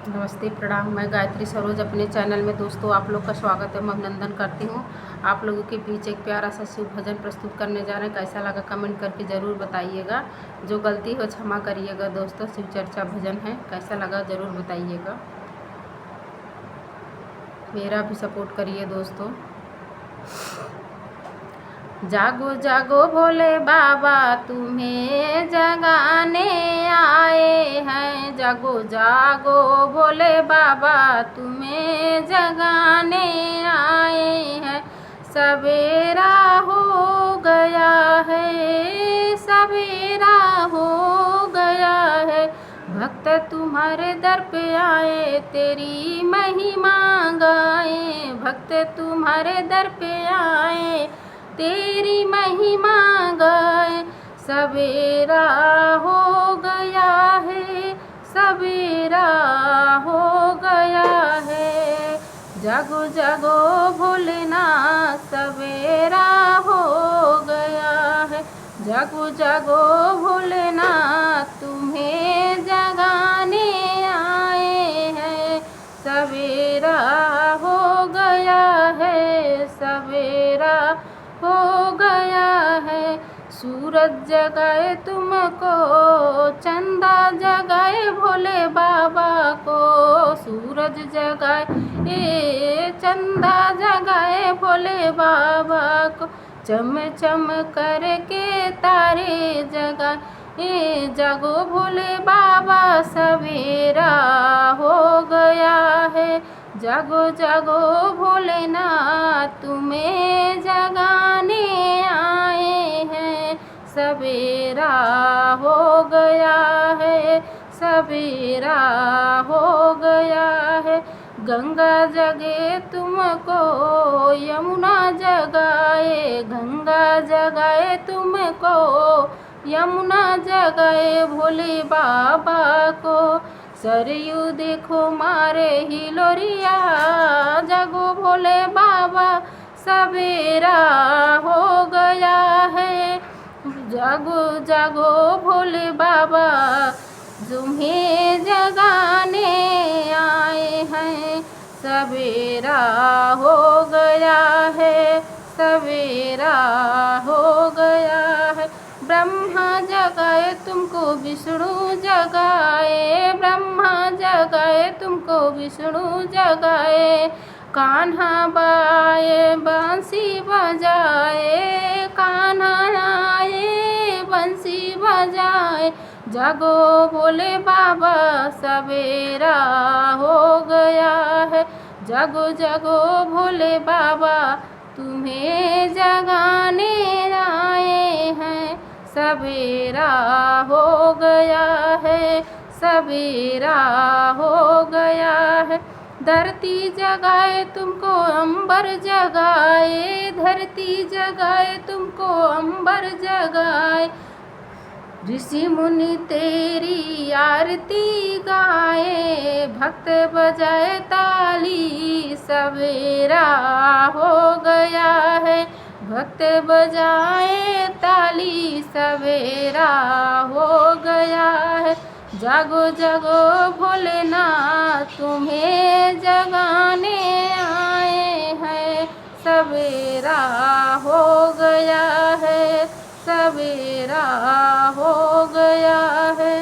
नमस्ते प्रणाम। मैं गायत्री सरोज अपने चैनल में दोस्तों आप लोग का स्वागत एवं अभिनंदन करती हूँ। आप लोगों के बीच एक प्यारा सा शिव भजन प्रस्तुत करने जा रहे हैं। कैसा लगा कमेंट करके ज़रूर बताइएगा। जो गलती हो क्षमा करिएगा दोस्तों। शिव चर्चा भजन है, कैसा लगा ज़रूर बताइएगा। मेरा भी सपोर्ट करिए दोस्तों। जागो जागो भोले बाबा तुम्हें जगाने आए हैं। जागो जागो भोले बाबा तुम्हें जगाने आए हैं। सवेरा हो गया है, सवेरा हो गया है। भक्त तुम्हारे दर पे आए तेरी महिमा गाए। भक्त तुम्हारे दर पे आए तेरी महिमा गाए। सवेरा हो गया है, सवेरा हो गया है। जागो जागो भोलेनाथ सवेरा हो गया है। जागो जागो भोलेनाथ तुम्हें जगाने आए हैं। सवेरा हो गया है, सवेरा हो गया है। सूरज जगाए तुमको, चंदा जगाए भोले बाबा को। सूरज जगाए चंदा जगाए भोले बाबा को। चम चम करके तारे जगाए। जागो भोले बाबा सवेरा हो गया है। जागो जागो भोलेनाथ तुम्हें जगाने आए हैं। सवेरा हो गया है, सवेरा हो गया है। गंगा जगे तुमको, यमुना जगाए। गंगा जगाए तुमको, यमुना जगाए भोले बाबा को। सरयू देखो मारे हिलोरिया। जागो भोले बाबा सवेरा हो गया है। जागो जागो भोले बाबा तुम्हें जगाने आए हैं। सवेरा हो गया है, सवेरा हो गया है। ब्रह्मा जगाए तुमको, विष्णु जगाए। ब्रह्मा जगाए तुमको, विष्णु जगाए। कान्हा बाए बंसी बजाए। कान्हा आए बंसी बजाए। जागो भोले बाबा सवेरा हो गया है। जागो जागो भोले बाबा तुम्हें जगाने आए हैं। सवेरा हो गया है, सवेरा हो गया है। धरती जगाए तुमको, अंबर जगाए। धरती जगाए तुमको, अंबर जगाए। ऋषि मुनि तेरी आरती गाए। भक्त बजाए ताली सवेरा हो गया है। भक्त बजाए ताली सवेरा हो गया है। जागो जागो भोलेनाथ तुम्हें जगाने आए हैं। सवेरा हो गया है, सवेरा हो गया है।